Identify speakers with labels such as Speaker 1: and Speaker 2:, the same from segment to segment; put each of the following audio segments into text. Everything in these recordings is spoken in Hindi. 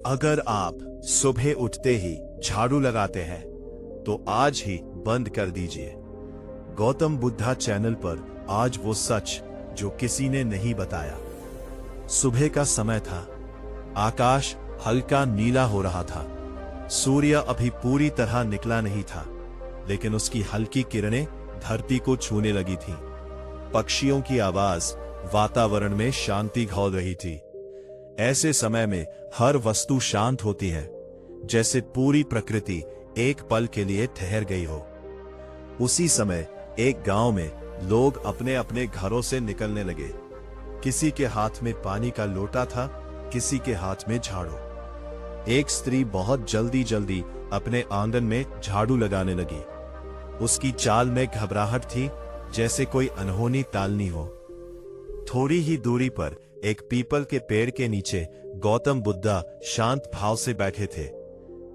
Speaker 1: अगर आप सुबह उठते ही झाड़ू लगाते हैं तो आज ही बंद कर दीजिए। गौतम बुद्धा चैनल पर आज वो सच जो किसी ने नहीं बताया। सुबह का समय था। आकाश हल्का नीला हो रहा था। सूर्य अभी पूरी तरह निकला नहीं था, लेकिन उसकी हल्की किरणें धरती को छूने लगी थीं। पक्षियों की आवाज वातावरण में शांति घोल रही थी। ऐसे समय में हर वस्तु शांत होती है, जैसे पूरी प्रकृति एक पल के लिए ठहर गई हो। उसी समय एक गांव में लोग अपने अपने घरों से निकलने लगे। किसी के हाथ में पानी का लोटा था, किसी के हाथ में झाड़ू। एक स्त्री बहुत जल्दी जल्दी अपने आंगन में झाड़ू लगाने लगी। उसकी चाल में घबराहट थी, जैसे कोई अनहोनी टालनी हो। थोड़ी ही दूरी पर एक पीपल के पेड़ के नीचे गौतम बुद्धा शांत भाव से बैठे थे।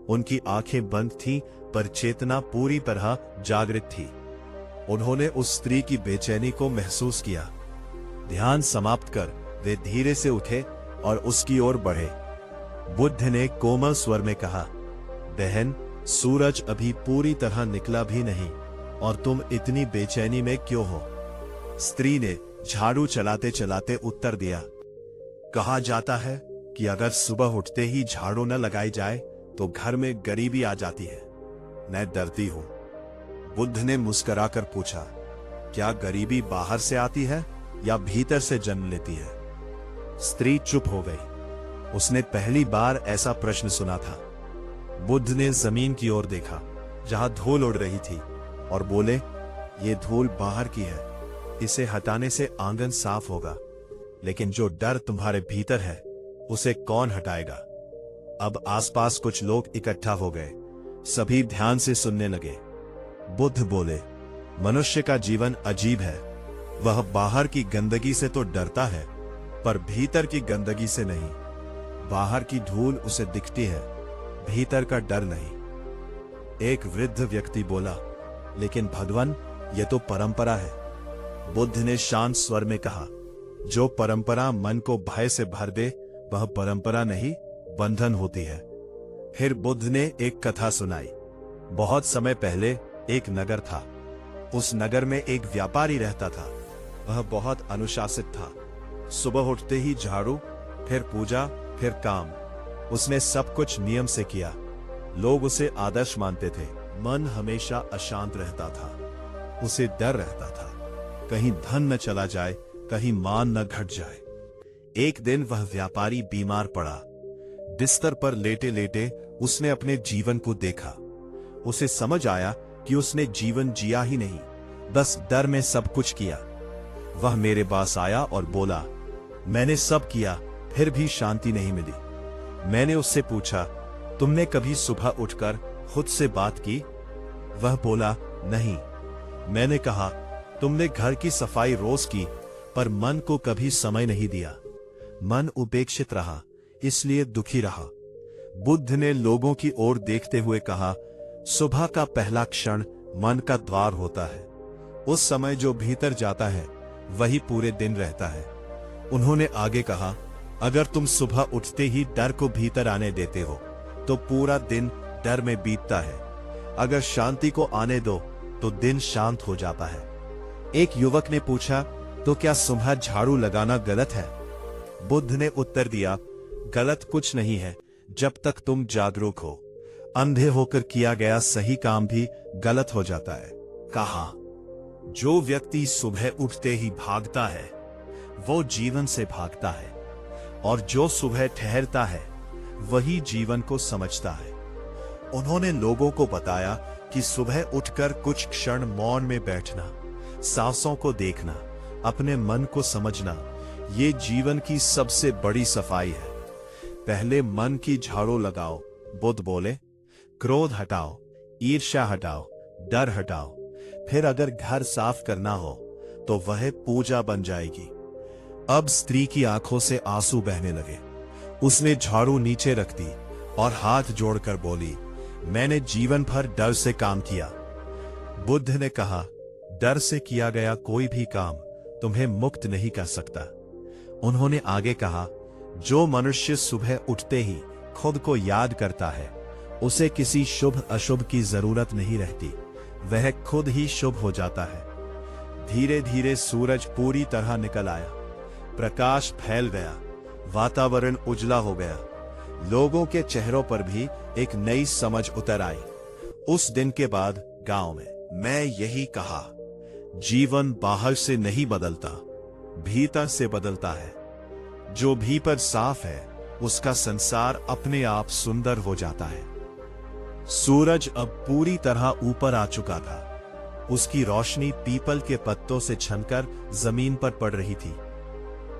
Speaker 1: उनकी आंखें बंद थीं, पर चेतना पूरी तरह जागृत थी। उन्होंने उस स्त्री की बेचैनी को महसूस किया। ध्यान समाप्त कर वे धीरे से उठे और उसकी ओर बढ़े। बुद्ध ने कोमल स्वर में कहा, बहन, सूरज अभी पूरी तरह निकला भी नहीं और तुम इतनी बेचैनी में क्यों हो? स्त्री ने झाड़ू चलाते चलाते उत्तर दिया, कहा जाता है कि अगर सुबह उठते ही झाड़ू न लगाई जाए तो घर में गरीबी आ जाती है। मैं डरती हूं। बुद्ध ने मुस्कुराकर पूछा, क्या गरीबी बाहर से आती है या भीतर से जन्म लेती है? स्त्री चुप हो गई। उसने पहली बार ऐसा प्रश्न सुना था। बुद्ध ने जमीन की ओर देखा, जहां धूल उड़ रही थी, और बोले, ये धूल बाहर की है, इसे हटाने से आंगन साफ होगा, लेकिन जो डर तुम्हारे भीतर है उसे कौन हटाएगा? अब आसपास कुछ लोग इकट्ठा हो गए। सभी ध्यान से सुनने लगे। बुद्ध बोले, मनुष्य का जीवन अजीब है। वह बाहर की गंदगी से तो डरता है, पर भीतर की गंदगी से नहीं। बाहर की धूल उसे दिखती है, भीतर का डर नहीं। एक वृद्ध व्यक्ति बोला, लेकिन भगवान, यह तो परंपरा है। बुद्ध ने शांत स्वर में कहा, जो परंपरा मन को भय से भर दे वह परंपरा नहीं, बंधन होती है। फिर बुद्ध ने एक कथा सुनाई। बहुत समय पहले एक नगर था। उस नगर में एक व्यापारी रहता था। वह बहुत अनुशासित था। सुबह उठते ही झाड़ू, फिर पूजा, फिर काम। उसने सब कुछ नियम से किया। लोग उसे आदर्श मानते थे। मन हमेशा अशांत रहता था। उसे डर रहता था, कहीं धन न चला जाए, कहीं मान न घट जाए। एक दिन वह व्यापारी बीमार पड़ा। बिस्तर पर लेटे लेटे उसने अपने जीवन को देखा। उसे समझ आया कि उसने जीवन जिया ही नहीं, बस डर में सब कुछ किया। वह मेरे पास आया और बोला, मैंने सब किया, फिर भी शांति नहीं मिली। मैंने उससे पूछा, तुमने कभी सुबह उठकर खुद से बात की? वह बोला, नहीं। मैंने कहा, तुमने घर की सफाई रोज की, पर मन को कभी समय नहीं दिया। मन उपेक्षित रहा, इसलिए दुखी रहा। बुद्ध ने लोगों की ओर देखते हुए कहा, सुबह का पहला क्षण मन का द्वार होता है। उस समय जो भीतर जाता है वही पूरे दिन रहता है। उन्होंने आगे कहा, अगर तुम सुबह उठते ही डर को भीतर आने देते हो तो पूरा दिन डर में बीतता है। अगर शांति को आने दो तो दिन शांत हो जाता है। एक युवक ने पूछा, तो क्या सुबह झाड़ू लगाना गलत है? बुद्ध ने उत्तर दिया, गलत कुछ नहीं है जब तक तुम जागरूक हो। अंधे होकर किया गया सही काम भी गलत हो जाता है। कहा, जो व्यक्ति सुबह उठते ही भागता है वो जीवन से भागता है, और जो सुबह ठहरता है वही जीवन को समझता है। उन्होंने लोगों को बताया कि सुबह उठकर कुछ क्षण मौन में बैठना, सांसों को देखना, अपने मन को समझना, ये जीवन की सबसे बड़ी सफाई है। पहले मन की झाड़ू लगाओ, बुद्ध बोले। क्रोध हटाओ, ईर्ष्या हटाओ, डर हटाओ। फिर अगर घर साफ करना हो तो वह पूजा बन जाएगी। अब स्त्री की आंखों से आंसू बहने लगे। उसने झाड़ू नीचे रख दी और हाथ जोड़कर बोली, मैंने जीवन भर डर से काम किया। बुद्ध ने कहा, डर से किया गया कोई भी काम तुम्हें मुक्त नहीं कर सकता। उन्होंने आगे कहा, जो मनुष्य सुबह उठते ही खुद को याद करता है, उसे किसी शुभ अशुभ की जरूरत नहीं रहती, वह खुद ही शुभ हो जाता है। धीरे धीरे सूरज पूरी तरह निकल आया, प्रकाश फैल गया, वातावरण उजला हो गया, लोगों के चेहरों पर भी एक नई समझ उतर आई। उस दिन के बाद गांव में मैं यही कहा, जीवन बाहर से नहीं बदलता, भीतर से बदलता है। जो भीतर साफ है, उसका संसार अपने आप सुंदर हो जाता है। सूरज अब पूरी तरह ऊपर आ चुका था, उसकी रोशनी पीपल के पत्तों से छनकर जमीन पर पड़ रही थी।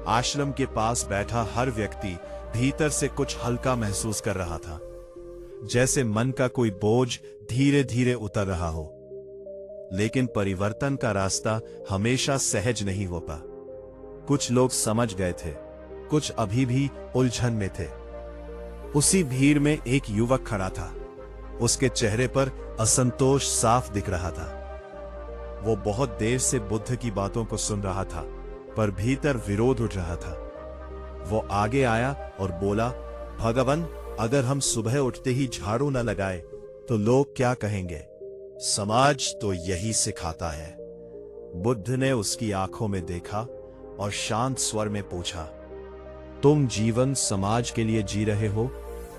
Speaker 1: आश्रम के पास बैठा हर व्यक्ति भीतर से कुछ हल्का महसूस कर रहा था, जैसे मन का कोई बोझ धीरे धीरे उतर रहा हो। लेकिन परिवर्तन का रास्ता हमेशा सहज नहीं होता। कुछ लोग समझ गए थे, कुछ अभी भी उलझन में थे। उसी भीड़ में एक युवक खड़ा था, उसके चेहरे पर असंतोष साफ दिख रहा था। वो बहुत देर से बुद्ध की बातों को सुन रहा था, पर भीतर विरोध उठ रहा था। वो आगे आया और बोला, भगवान, अगर हम सुबह उठते ही झाड़ू न लगाए तो लोग क्या कहेंगे? समाज तो यही सिखाता है। बुद्ध ने उसकी आंखों में देखा और शांत स्वर में पूछा, तुम जीवन समाज के लिए जी रहे हो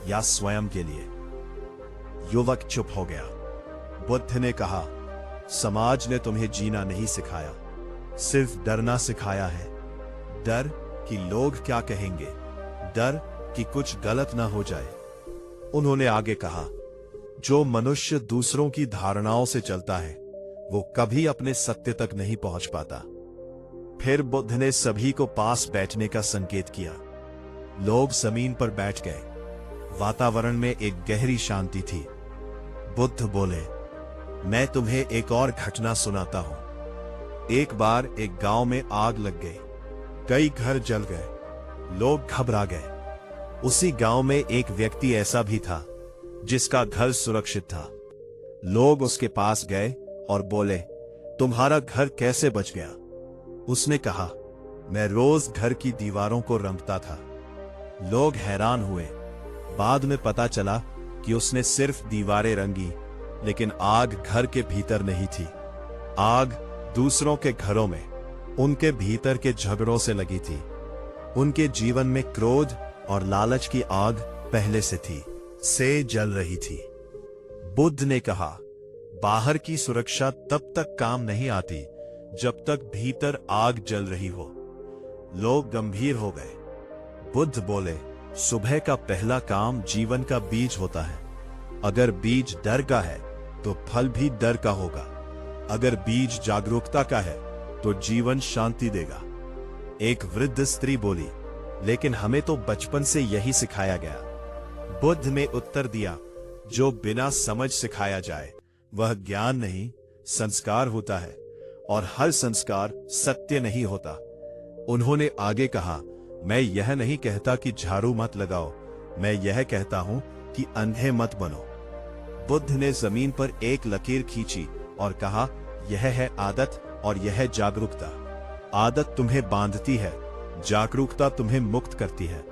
Speaker 1: या स्वयं के लिए? युवक चुप हो गया। बुद्ध ने कहा, समाज ने तुम्हें जीना नहीं सिखाया, सिर्फ डरना सिखाया है। डर कि लोग क्या कहेंगे, डर कि कुछ गलत ना हो जाए। उन्होंने आगे कहा, जो मनुष्य दूसरों की धारणाओं से चलता है, वो कभी अपने सत्य तक नहीं पहुंच पाता। फिर बुद्ध ने सभी को पास बैठने का संकेत किया। लोग जमीन पर बैठ गए। वातावरण में एक गहरी शांति थी। बुद्ध बोले, मैं तुम्हें एक और घटना सुनाता हूं। एक बार एक गांव में आग लग गई, कई घर जल गए, लोग घबरा गए। उसी गांव में एक व्यक्ति ऐसा भी था जिसका घर सुरक्षित था। लोग उसके पास गए और बोले, तुम्हारा घर कैसे बच गया? उसने कहा, मैं रोज घर की दीवारों को रंगता था। लोग हैरान हुए। बाद में पता चला कि उसने सिर्फ दीवारें रंगी, लेकिन आग घर के भीतर नहीं थी। आग दूसरों के घरों में, उनके भीतर के झगड़ों से लगी थी। उनके जीवन में क्रोध और लालच की आग पहले से जल रही थी। बुद्ध ने कहा, बाहर की सुरक्षा तब तक काम नहीं आती जब तक भीतर आग जल रही हो। लोग गंभीर हो गए। बुद्ध बोले, सुबह का पहला काम जीवन का बीज होता है। अगर बीज डर का है तो फल भी डर का होगा। अगर बीज जागरूकता का है तो जीवन शांति देगा। एक वृद्ध स्त्री बोली, लेकिन हमें तो बचपन से यही सिखाया गया। बुद्ध ने उत्तर दिया, जो बिना समझ सिखाया जाए वह ज्ञान नहीं, संस्कार होता है, और हर संस्कार सत्य नहीं होता। उन्होंने आगे कहा, मैं यह नहीं कहता कि झाड़ू मत लगाओ, मैं यह कहता हूं कि अंधे मत बनो। बुद्ध ने जमीन पर एक लकीर खींची और कहा, यह है आदत और यह है जागरूकता। आदत तुम्हें बांधती है, जागरूकता तुम्हें मुक्त करती है।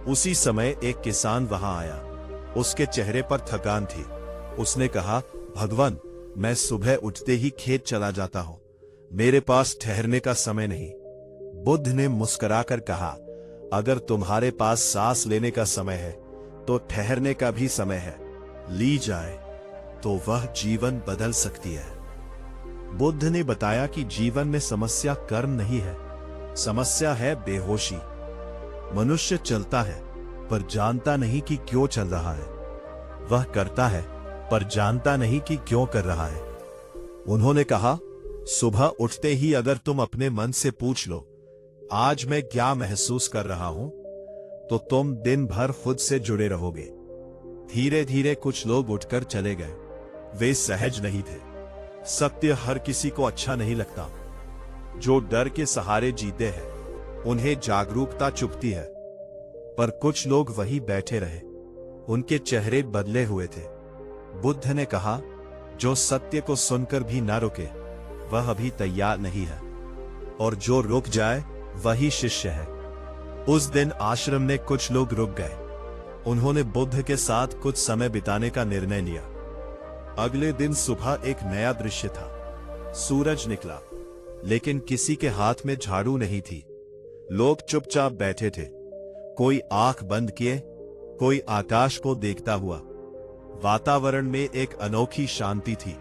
Speaker 1: उसी समय एक किसान वहां आया। उसके चेहरे पर थकान थी। उसने कहा, भगवान, मैं सुबह उठते ही खेत चला जाता हूं, मेरे पास ठहरने का समय नहीं। बुद्ध ने मुस्कुराकर कहा, अगर तुम्हारे पास सांस लेने का समय है तो ठहरने का भी समय है। ली जाए तो वह जीवन बदल सकती है। बुद्ध ने बताया कि जीवन में समस्या कर्म नहीं है, समस्या है बेहोशी। मनुष्य चलता है पर जानता नहीं कि क्यों चल रहा है। वह करता है पर जानता नहीं कि क्यों कर रहा है। उन्होंने कहा, सुबह उठते ही अगर तुम अपने मन से पूछ लो, आज मैं क्या महसूस कर रहा हूं, तो तुम दिन भर खुद से जुड़े रहोगे। धीरे धीरे कुछ लोग उठकर चले गए। वे सहज नहीं थे। सत्य हर किसी को अच्छा नहीं लगता। जो डर के सहारे जीते हैं उन्हें जागरूकता चुभती है। पर कुछ लोग वहीं बैठे रहे। उनके चेहरे बदले हुए थे। बुद्ध ने कहा, जो सत्य को सुनकर भी न रुके वह अभी तैयार नहीं है, और जो रुक जाए वही शिष्य है। उस दिन आश्रम में कुछ लोग रुक गए। उन्होंने बुद्ध के साथ कुछ समय बिताने का निर्णय लिया। अगले दिन सुबह एक नया दृश्य था। सूरज निकला, लेकिन किसी के हाथ में झाड़ू नहीं थी। लोग चुपचाप बैठे थे, कोई आंख बंद किए, कोई आकाश को देखता हुआ। वातावरण में एक अनोखी शांति थी।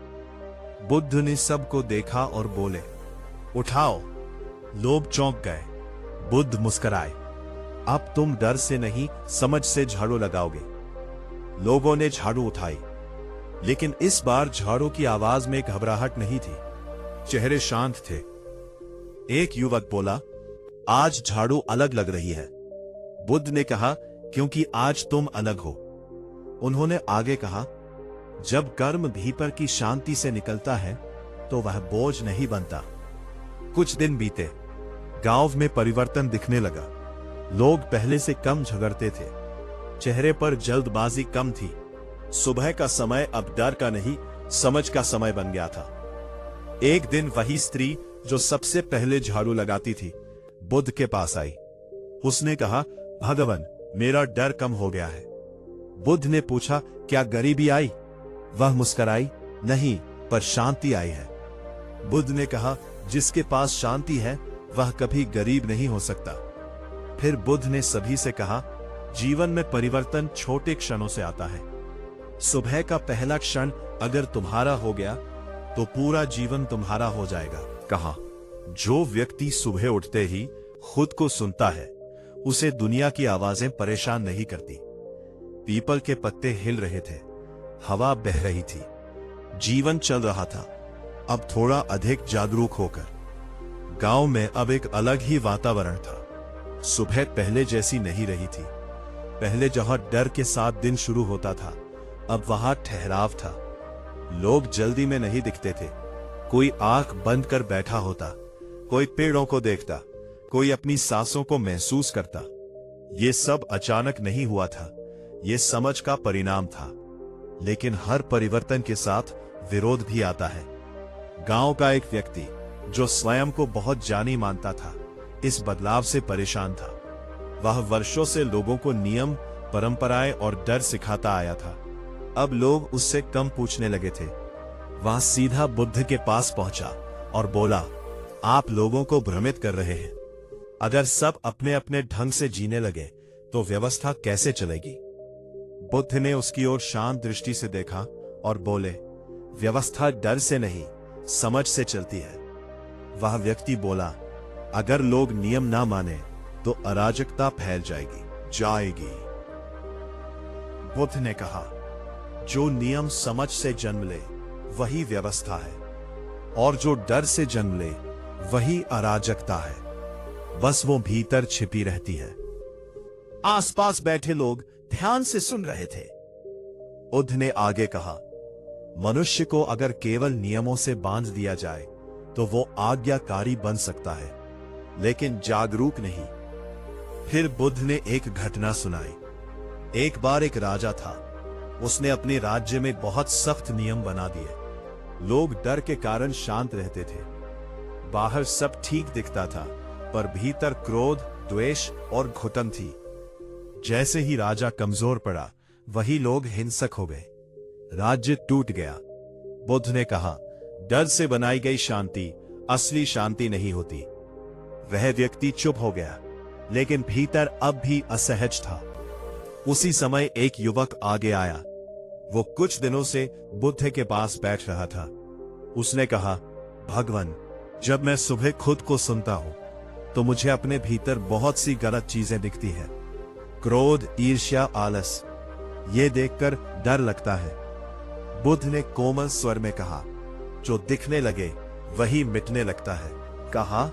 Speaker 1: बुद्ध ने सबको देखा और बोले, उठाओ। लोग चौंक गए। बुद्ध मुस्कुराए, अब तुम डर से नहीं, समझ से झाड़ू लगाओगे। लोगों ने झाड़ू उठाई, लेकिन इस बार झाड़ू की आवाज में घबराहट नहीं थी। चेहरे शांत थे। एक युवक बोला, आज झाड़ू अलग लग रही है। बुद्ध ने कहा, क्योंकि आज तुम अलग हो। उन्होंने आगे कहा, जब कर्म भीतर की शांति से निकलता है तो वह बोझ नहीं बनता। कुछ दिन बीते, गांव में परिवर्तन दिखने लगा। लोग पहले से कम झगड़ते थे, चेहरे पर जल्दबाजी कम थी। सुबह का समय अब डर का नहीं, समझ का समय बन गया था। एक दिन वही स्त्री जो सबसे पहले झाड़ू लगाती थी, बुद्ध के पास आई। उसने कहा, भगवान, मेरा डर कम हो गया है। बुद्ध ने पूछा, क्या गरीबी आई? वह मुस्कुराई, नहीं, पर शांति आई है। बुद्ध ने कहा, जिसके पास शांति है वह कभी गरीब नहीं हो सकता। फिर बुद्ध ने सभी से कहा, जीवन में परिवर्तन छोटे क्षणों से आता है। सुबह का पहला क्षण अगर तुम्हारा हो गया तो पूरा जीवन तुम्हारा हो जाएगा। कहा, जो व्यक्ति सुबह उठते ही खुद को सुनता है, उसे दुनिया की आवाजें परेशान नहीं करती। पीपल के पत्ते हिल रहे थे, हवा बह रही थी, जीवन चल रहा था, अब थोड़ा अधिक जागरूक होकर। गांव में अब एक अलग ही वातावरण था। सुबह पहले जैसी नहीं रही थी। पहले जहां डर के साथ दिन शुरू होता था, अब वहां ठहराव था। लोग जल्दी में नहीं दिखते थे। कोई आंख बंद कर बैठा होता, कोई पेड़ों को देखता, कोई अपनी सांसों को महसूस करता। ये सब अचानक नहीं हुआ था, ये समझ का परिणाम था। लेकिन हर परिवर्तन के साथ विरोध भी आता है। गांव का एक व्यक्ति जो स्वयं को बहुत जानी मानता था, इस बदलाव से परेशान था। वह वर्षों से लोगों को नियम, परंपराएं और डर सिखाता आया था। अब लोग उससे कम पूछने लगे थे। वह सीधा बुद्ध के पास पहुंचा और बोला, आप लोगों को भ्रमित कर रहे हैं। अगर सब अपने अपने ढंग से जीने लगे तो व्यवस्था कैसे चलेगी? बुद्ध ने उसकी ओर शांत दृष्टि से देखा और बोले, व्यवस्था डर से नहीं, समझ से चलती है। वह व्यक्ति बोला, अगर लोग नियम ना माने तो अराजकता फैल जाएगी। बुद्ध ने कहा, जो नियम समझ से जन्म ले वही व्यवस्था है, और जो डर से जन्म ले वही अराजकता है। बस वो भीतर छिपी रहती है। आसपास बैठे लोग ध्यान से सुन रहे थे। बुद्ध ने आगे कहा, मनुष्य को अगर केवल नियमों से बांध दिया जाए तो वो आज्ञाकारी बन सकता है, लेकिन जागरूक नहीं। फिर बुद्ध ने एक घटना सुनाई। एक बार एक राजा था। उसने अपने राज्य में बहुत सख्त नियम बना दिए। लोग डर के कारण शांत रहते थे। बाहर सब ठीक दिखता था, पर भीतर क्रोध, द्वेष और घुटन थी। जैसे ही राजा कमजोर पड़ा, वही लोग हिंसक हो गए। राज्य टूट गया। बुद्ध ने कहा, डर से बनाई गई शांति असली शांति नहीं होती। वह व्यक्ति चुप हो गया, लेकिन भीतर अब भी असहज था। उसी समय एक युवक आगे आया। वो कुछ दिनों से बुद्ध के पास बैठ रहा था। उसने कहा, भगवान, जब मैं सुबह खुद को सुनता हूं तो मुझे अपने भीतर बहुत सी गलत चीजें दिखती हैं। क्रोध, ईर्ष्या, आलस। ये देखकर डर लगता है। बुद्ध ने कोमल स्वर में कहा, जो दिखने लगे वही मिटने लगता है। कहा,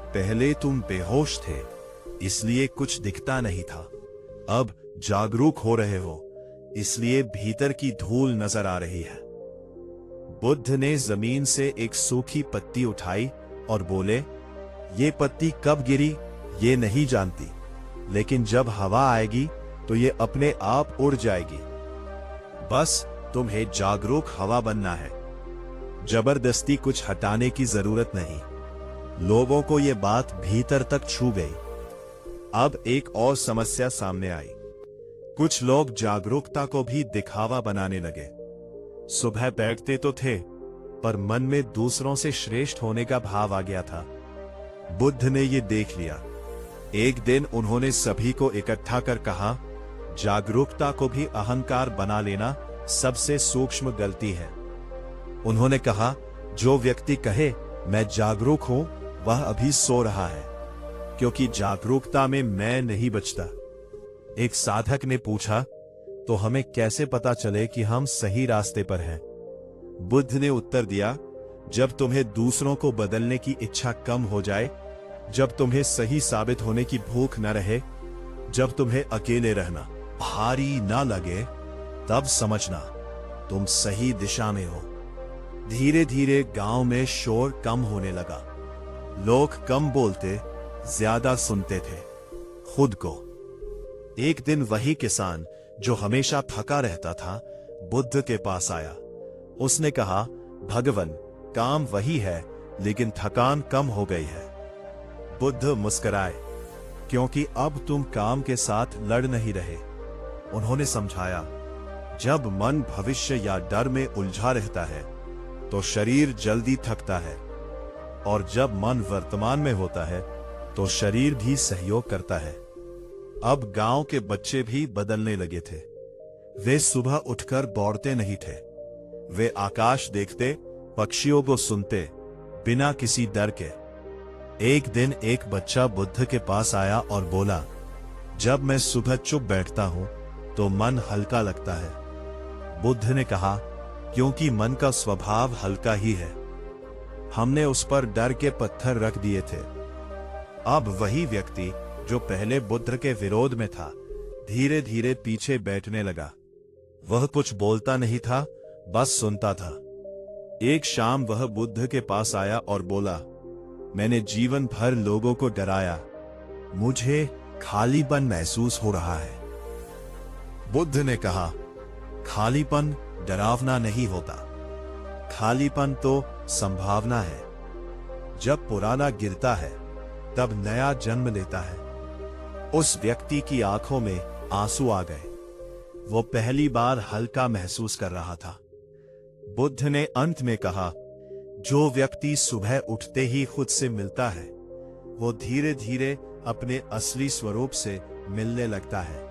Speaker 1: पहले तुम बेहोश थे, इसलिए कुछ दिखता नहीं था। अब जागरूक हो रहे हो, इसलिए भीतर की धूल नजर आ रही है। बुद्ध ने जमीन से एक सूखी पत्ती उठाई और बोले, ये पत्ती कब गिरी ये नहीं जानती, लेकिन जब हवा आएगी तो ये अपने आप उड़ जाएगी। बस तुम्हें जागरूक हवा बनना है। जबरदस्ती कुछ हटाने की जरूरत नहीं। लोगों को ये बात भीतर तक छू गई। अब एक और समस्या सामने आई। कुछ लोग जागरूकता को भी दिखावा बनाने लगे। सुबह बैठते तो थे, पर मन में दूसरों से श्रेष्ठ होने का भाव आ गया था। बुद्ध ने ये देख लिया। एक दिन उन्होंने सभी को इकट्ठा कर कहा, जागरूकता को भी अहंकार बना लेना सबसे सूक्ष्म गलती है। उन्होंने कहा, जो व्यक्ति कहे मैं जागरूक हूं, वह अभी सो रहा है, क्योंकि जागरूकता में मैं नहीं बचता। एक साधक ने पूछा, तो हमें कैसे पता चले कि हम सही रास्ते पर हैं? बुद्ध ने उत्तर दिया, जब तुम्हें दूसरों को बदलने की इच्छा कम हो जाए, जब तुम्हें सही साबित होने की भूख न रहे, जब तुम्हें अकेले रहना भारी ना लगे, तब समझना तुम सही दिशा में हो। धीरे धीरे गांव में शोर कम होने लगा। लोग कम बोलते, ज्यादा सुनते थे खुद को। एक दिन वही किसान जो हमेशा थका रहता था, बुद्ध के पास आया। उसने कहा, भगवन, काम वही है, लेकिन थकान कम हो गई है। बुद्ध मुस्कुराए, क्योंकि अब तुम काम के साथ लड़ नहीं रहे। उन्होंने समझाया, जब मन भविष्य या डर में उलझा रहता है, तो शरीर जल्दी थकता है, और जब मन वर्तमान में होता है, तो शरीर भी सहयोग करता है। अब गांव के बच्चे भी बदलने लगे थे। वे सुबह उठकर दौड़ते नहीं थे। वे आकाश देखते, पक्षियों को सुनते, बिना किसी डर के। एक दिन एक बच्चा बुद्ध के पास आया और बोला, जब मैं सुबह चुप बैठता हूं, तो मन हल्का लगता है। बुद्ध ने कहा, क्योंकि मन का स्वभाव हल्का ही है। हमने उस पर डर के पत्थर रख दिए थे। अब वही व्यक्ति जो पहले बुद्ध के विरोध में था, धीरे धीरे पीछे बैठने लगा। वह कुछ बोलता नहीं था, बस सुनता था। एक शाम वह बुद्ध के पास आया और बोला, मैंने जीवन भर लोगों को डराया, मुझे खालीपन महसूस हो रहा है। बुद्ध ने कहा, खालीपन डरावना नहीं होता, खालीपन तो संभावना है। जब पुराना गिरता है, तब नया जन्म लेता है। उस व्यक्ति की आंखों में आंसू आ गए। वो पहली बार हल्का महसूस कर रहा था। बुद्ध ने अंत में कहा, जो व्यक्ति सुबह उठते ही खुद से मिलता है, वो धीरे धीरे अपने असली स्वरूप से मिलने लगता है।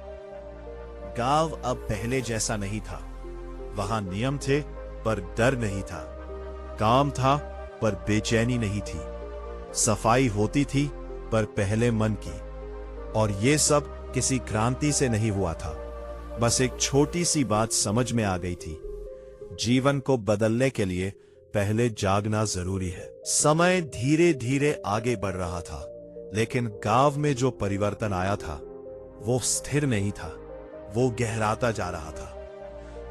Speaker 1: गांव अब पहले जैसा नहीं था। वहां नियम थे, पर डर नहीं था। काम था, पर बेचैनी नहीं थी। सफाई होती थी, पर पहले मन की। और ये सब किसी क्रांति से नहीं हुआ था, बस एक छोटी सी बात समझ में आ गई थी। जीवन को बदलने के लिए पहले जागना जरूरी है। समय धीरे धीरे आगे बढ़ रहा था, लेकिन गांव में जो परिवर्तन आया था, वो स्थिर नहीं था, वो गहराता जा रहा था।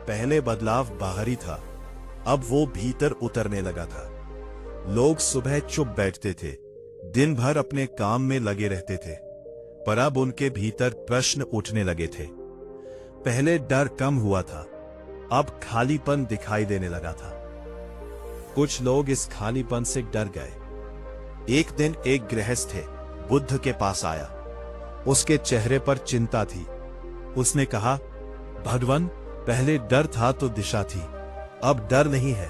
Speaker 1: पहले बदलाव बाहरी था, अब वो भीतर उतरने लगा था। लोग सुबह चुप बैठते थे, दिन भर अपने काम में लगे रहते थे, पर अब उनके भीतर प्रश्न उठने लगे थे। पहले डर कम हुआ था, अब खालीपन दिखाई देने लगा था। कुछ लोग इस खालीपन से डर गए। एक दिन एक गृहस्थ थे, बुद्ध के पास आया। उसके चेहरे पर चिंता थी। उसने कहा, भगवान, पहले डर था तो दिशा थी, अब डर नहीं है,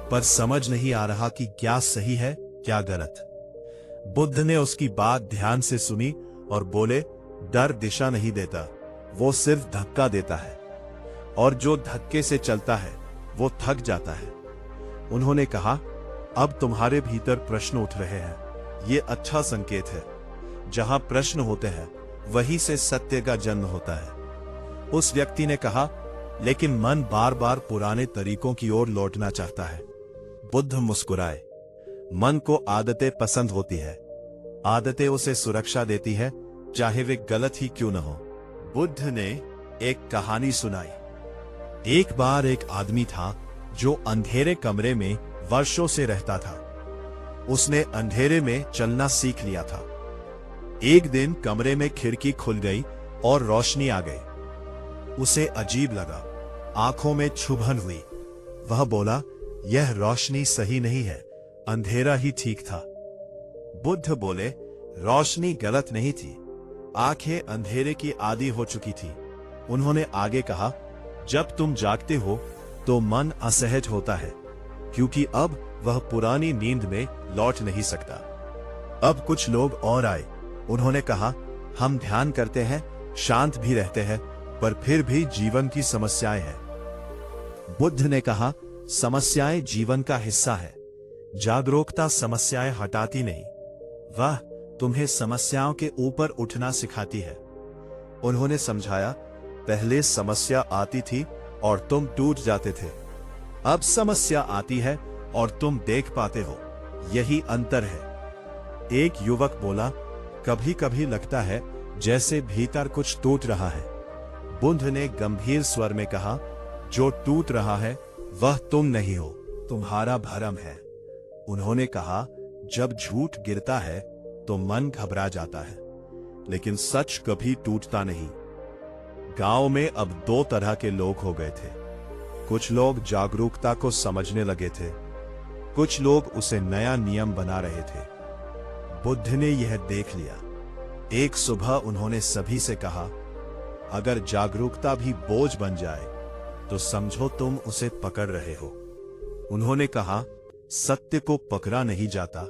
Speaker 1: पर समझ नहीं आ रहा कि क्या सही है क्या गलत। बुद्ध ने उसकी बात ध्यान से सुनी और बोले, डर दिशा नहीं देता, वो सिर्फ धक्का देता है, और जो धक्के से चलता है वो थक जाता है। उन्होंने कहा, अब तुम्हारे भीतर प्रश्न उठ रहे हैं, ये अच्छा संकेत है। जहां प्रश्न होते हैं, वहीं से सत्य का जन्म होता है। उस व्यक्ति ने कहा, लेकिन मन बार बार पुराने तरीकों की ओर लौटना चाहता है। बुद्ध मुस्कुराए। मन को आदतें पसंद होती है। आदतें उसे सुरक्षा देती है, चाहे वे गलत ही क्यों न हो। बुद्ध ने एक कहानी सुनाई। एक बार एक आदमी था जो अंधेरे कमरे में वर्षों से रहता था। उसने अंधेरे में चलना सीख लिया था। एक दिन कमरे में खिड़की खुल गई और रोशनी आ गई। उसे अजीब लगा, आंखों में चुभन हुई। वह बोला, यह रोशनी सही नहीं है, अंधेरा ही ठीक था। बुद्ध बोले, रोशनी गलत नहीं थी, आंखें अंधेरे की आदी हो चुकी थी। उन्होंने आगे कहा, जब तुम जागते हो तो मन असहज होता है, क्योंकि अब वह पुरानी नींद में लौट नहीं सकता। अब कुछ लोग और आए। उन्होंने कहा, हम ध्यान करते हैं, शांत भी रहते हैं, पर फिर भी जीवन की समस्याएं हैं। बुद्ध ने कहा, समस्याएं जीवन का हिस्सा है। जागरूकता समस्याएं हटाती नहीं, वह तुम्हें समस्याओं के ऊपर उठना सिखाती है। उन्होंने समझाया, पहले समस्या आती थी और तुम टूट जाते थे, अब समस्या आती है और तुम देख पाते हो, यही अंतर है। एक युवक बोला, कभी कभी लगता है जैसे भीतर कुछ टूट रहा है। बुद्ध ने गंभीर स्वर में कहा, जो टूट रहा है वह तुम नहीं हो, तुम्हारा भ्रम है। उन्होंने कहा, जब झूठ गिरता है तो मन घबरा जाता है, लेकिन सच कभी टूटता नहीं। गांव में अब दो तरह के लोग हो गए थे। कुछ लोग जागरूकता को समझने लगे थे, कुछ लोग उसे नया नियम बना रहे थे। बुद्ध ने यह देख लिया। एक सुबह उन्होंने सभी से कहा, अगर जागरूकता भी बोझ बन जाए तो समझो तुम उसे पकड़ रहे हो। उन्होंने कहा, सत्य को पकड़ा नहीं जाता,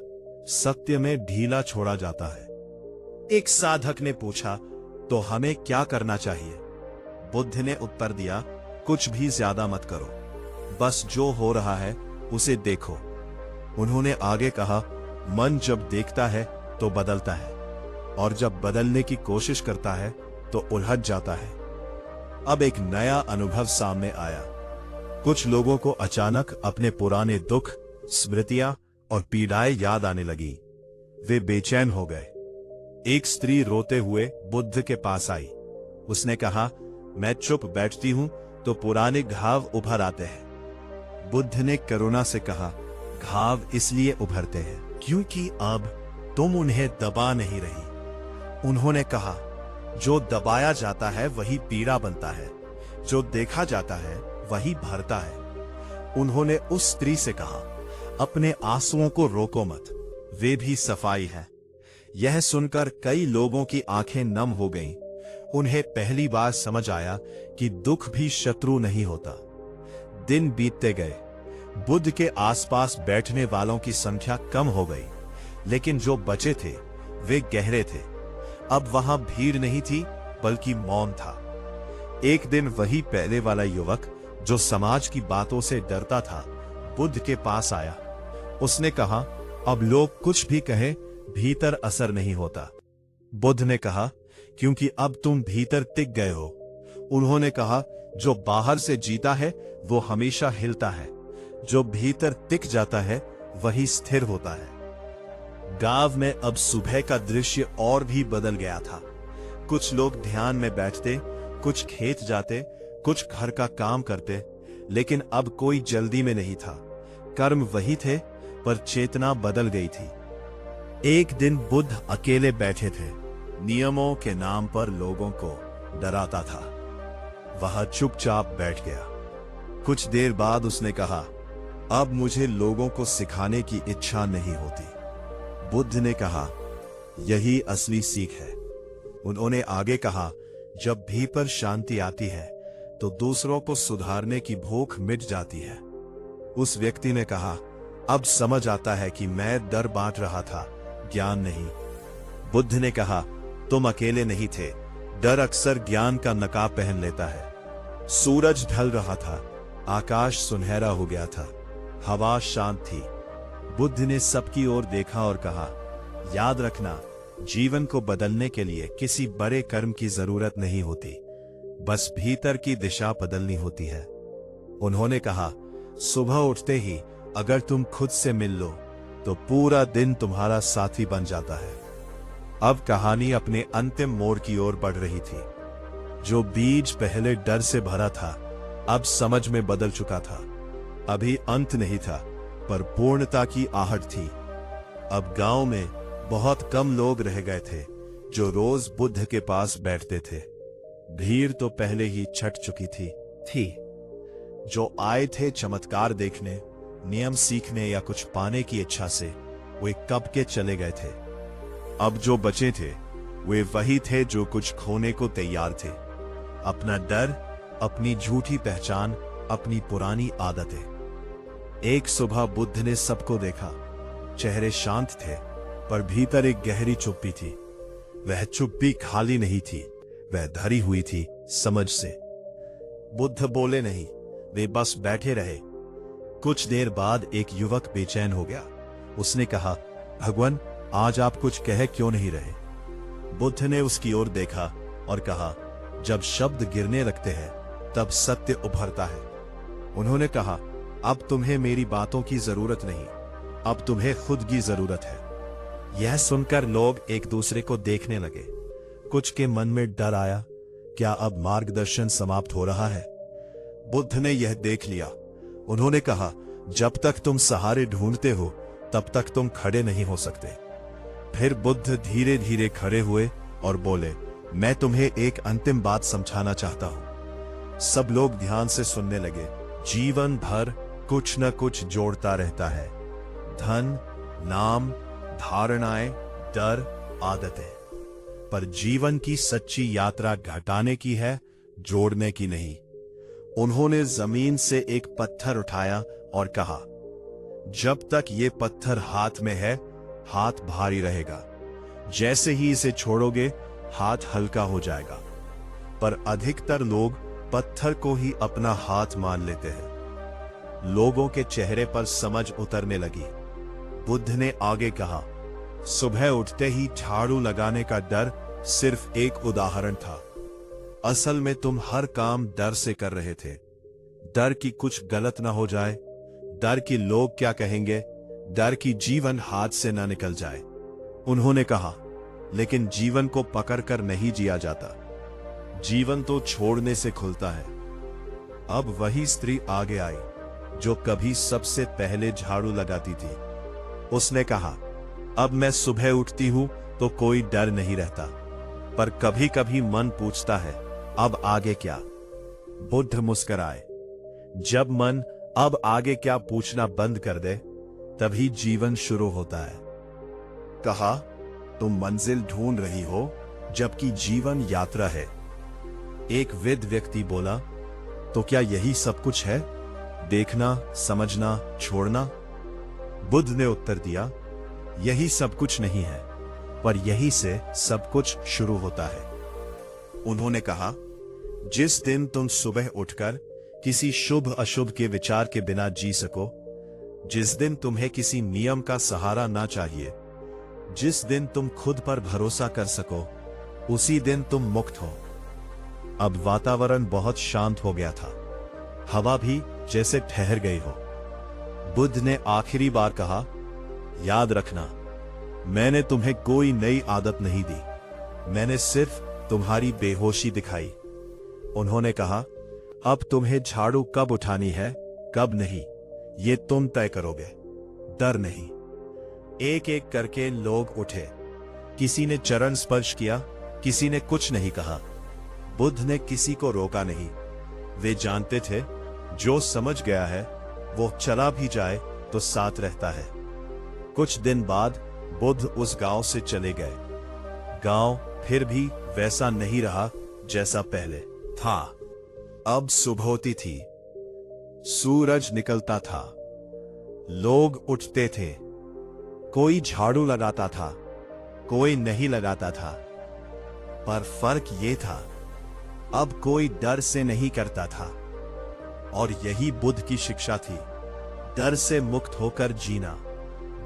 Speaker 1: सत्य में ढीला छोड़ा जाता है। एक साधक ने पूछा, तो हमें क्या करना चाहिए? बुद्ध ने उत्तर दिया, कुछ भी ज्यादा मत करो, बस जो हो रहा है उसे देखो। उन्होंने आगे कहा, मन जब देखता है तो बदलता है, और जब बदलने की कोशिश करता है तो उलझ जाता है। अब एक नया अनुभव सामने आया। कुछ लोगों को अचानक अपने पुराने दुख, स्मृतियां और पीड़ाएं याद आने लगी। वे बेचैन हो गए। एक स्त्री रोते हुए बुद्ध के पास आई। उसने कहा, मैं चुप बैठती हूं तो पुराने घाव उभर आते हैं। बुद्ध ने करुणा से कहा, घाव इसलिए उभरते हैं क्योंकि अब तुम उन्हें दबा नहीं रही। उन्होंने कहा, जो दबाया जाता है वही पीड़ा बनता है, जो देखा जाता है वही भरता है। उन्होंने उस स्त्री से कहा, अपने आंसुओं को रोको मत, वे भी सफाई है। यह सुनकर कई लोगों की आंखें नम हो गईं। उन्हें पहली बार समझ आया कि दुख भी शत्रु नहीं होता। दिन बीतते गए। बुद्ध के आसपास बैठने वालों की संख्या कम हो गई, लेकिन जो बचे थे वे गहरे थे। अब वहां भीड़ नहीं थी, बल्कि मौन था। एक दिन वही पहले वाला युवक जो समाज की बातों से डरता था, बुद्ध के पास आया। उसने कहा, अब लोग कुछ भी कहें, भीतर असर नहीं होता। बुद्ध ने कहा, क्योंकि अब तुम भीतर टिक गए हो। उन्होंने कहा, जो बाहर से जीता है वो हमेशा हिलता है, जो भीतर टिक जाता है वही स्थिर होता है। गांव में अब सुबह का दृश्य और भी बदल गया था। कुछ लोग ध्यान में बैठते, कुछ खेत जाते, कुछ घर का काम करते, लेकिन अब कोई जल्दी में नहीं था। कर्म वही थे, पर चेतना बदल गई थी। एक दिन बुद्ध अकेले बैठे थे। नियमों के नाम पर लोगों को डराता था। वह चुपचाप बैठ गया। कुछ देर बाद उसने कहा, अब मुझे लोगों को सिखाने की इच्छा नहीं होती। बुद्ध ने कहा, यही असली सीख है। उन्होंने आगे कहा, जब भीतर शांति आती है तो दूसरों को सुधारने की भूख मिट जाती है। उस व्यक्ति ने कहा, अब समझ आता है कि मैं डर बांट रहा था, ज्ञान नहीं। बुद्ध ने कहा, तुम अकेले नहीं थे, डर अक्सर ज्ञान का नकाब पहन लेता है। सूरज ढल रहा था, आकाश सुनहरा हो गया था, हवा शांत थी। बुद्ध ने सबकी ओर देखा और कहा, याद रखना, जीवन को बदलने के लिए किसी बड़े कर्म की जरूरत नहीं होती, बस भीतर की दिशा बदलनी होती है। उन्होंने कहा, सुबह उठते ही अगर तुम खुद से मिल लो तो पूरा दिन तुम्हारा साथी बन जाता है। अब कहानी अपने अंतिम मोड़ की ओर बढ़ रही थी। जो बीज पहले डर से भरा था, अब समझ में बदल चुका था। अभी अंत नहीं था, पर पूर्णता की आहट थी। अब गांव में बहुत कम लोग रह गए थे जो रोज बुद्ध के पास बैठते थे। भीड़ तो पहले ही छट चुकी थी। जो आए थे चमत्कार देखने, नियम सीखने या कुछ पाने की इच्छा से, वे कब के चले गए थे। अब जो बचे थे वे वही थे जो कुछ खोने को तैयार थे। अपना डर, अपनी झूठी पहचान, अपनी पुरानी आदतें। एक सुबह बुद्ध ने सबको देखा। चेहरे शांत थे, पर भीतर एक गहरी चुप्पी थी। वह चुप्पी खाली नहीं थी, वह धरी हुई थी समझ से। बुद्ध बोले नहीं, वे बस बैठे रहे। कुछ देर बाद एक युवक बेचैन हो गया। उसने कहा, भगवान, आज आप कुछ कह क्यों नहीं रहे? बुद्ध ने उसकी ओर देखा और कहा, जब शब्द गिरने लगते हैं तब सत्य उभरता है। उन्होंने कहा, अब तुम्हें मेरी बातों की जरूरत नहीं, अब तुम्हें खुद की जरूरत है। यह सुनकर लोग एक दूसरे को देखने लगे। कुछ के मन में डर आया, क्या अब मार्गदर्शन समाप्त हो रहा है? बुद्ध ने यह देख लिया। उन्होंने कहा, जब तक तुम सहारे ढूंढते हो तब तक तुम खड़े नहीं हो सकते। फिर बुद्ध धीरे धीरे खड़े हुए और बोले, मैं तुम्हें एक अंतिम बात समझाना चाहता हूं। सब लोग ध्यान से सुनने लगे। जीवन भर कुछ न कुछ जोड़ता रहता है। धन, नाम, धारणाएं, डर, आदतें। पर जीवन की सच्ची यात्रा घटाने की है, जोड़ने की नहीं। उन्होंने जमीन से एक पत्थर उठाया और कहा, जब तक ये पत्थर हाथ में है, हाथ भारी रहेगा। जैसे ही इसे छोड़ोगे, हाथ हल्का हो जाएगा। पर अधिकतर लोग पत्थर को ही अपना हाथ मान लेते हैं। लोगों के चेहरे पर समझ उतरने लगी। बुद्ध ने आगे कहा, सुबह उठते ही झाड़ू लगाने का डर सिर्फ एक उदाहरण था। असल में तुम हर काम डर से कर रहे थे। डर कि कुछ गलत ना हो जाए, डर कि लोग क्या कहेंगे, डर कि जीवन हाथ से ना निकल जाए। उन्होंने कहा, लेकिन जीवन को पकड़कर नहीं जिया जाता, जीवन तो छोड़ने से खुलता है। अब वही स्त्री आगे आई जो कभी सबसे पहले झाड़ू लगाती थी। उसने कहा, अब मैं सुबह उठती हूं तो कोई डर नहीं रहता, पर कभी कभी मन पूछता है, अब आगे क्या? बुद्ध मुस्कुराए। जब मन अब आगे क्या पूछना बंद कर दे, तभी जीवन शुरू होता है। कहा, तुम मंजिल ढूंढ रही हो, जबकि जीवन यात्रा है। एक वृद्ध व्यक्ति बोला, तो क्या यही सब कुछ है? देखना, समझना, छोड़ना? बुद्ध ने उत्तर दिया, यही सब कुछ नहीं है, पर यही से सब कुछ शुरू होता है। उन्होंने कहा, जिस दिन तुम सुबह उठकर किसी शुभ अशुभ के विचार के बिना जी सको, जिस दिन तुम्हें किसी नियम का सहारा ना चाहिए, जिस दिन तुम खुद पर भरोसा कर सको, उसी दिन तुम मुक्त हो। अब वातावरण बहुत शांत हो गया था। हवा भी जैसे ठहर गई हो। बुद्ध ने आखिरी बार कहा, याद रखना, मैंने तुम्हें कोई नई आदत नहीं दी, मैंने सिर्फ तुम्हारी बेहोशी दिखाई। उन्होंने कहा, अब तुम्हें झाड़ू कब उठानी है, कब नहीं, ये तुम तय करोगे, डर नहीं। एक एक करके लोग उठे। किसी ने चरण स्पर्श किया, किसी ने कुछ नहीं कहा। बुद्ध ने किसी को रोका नहीं। वे जानते थे, जो समझ गया है वो चला भी जाए तो साथ रहता है। कुछ दिन बाद बुद्ध उस गांव से चले गए। गांव फिर भी वैसा नहीं रहा जैसा पहले था। अब सुबह होती थी, सूरज निकलता था, लोग उठते थे। कोई झाड़ू लगाता था, कोई नहीं लगाता था, पर फर्क ये था, अब कोई डर से नहीं करता था। और यही बुद्ध की शिक्षा थी, डर से मुक्त होकर जीना,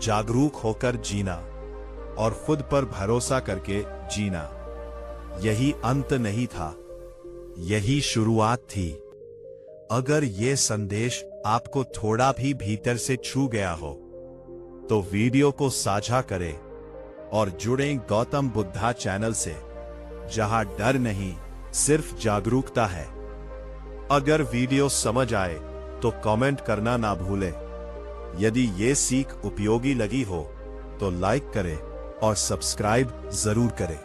Speaker 1: जागरूक होकर जीना और खुद पर भरोसा करके जीना। यही अंत नहीं था, यही शुरुआत थी। अगर ये संदेश आपको थोड़ा भी भीतर से छू गया हो, तो वीडियो को साझा करें और जुड़ें गौतम बुद्धा चैनल से, जहां डर नहीं, सिर्फ जागरूकता है। अगर वीडियो समझ आए तो कमेंट करना ना भूलें। यदि ये सीख उपयोगी लगी हो तो लाइक करें और सब्सक्राइब जरूर करें।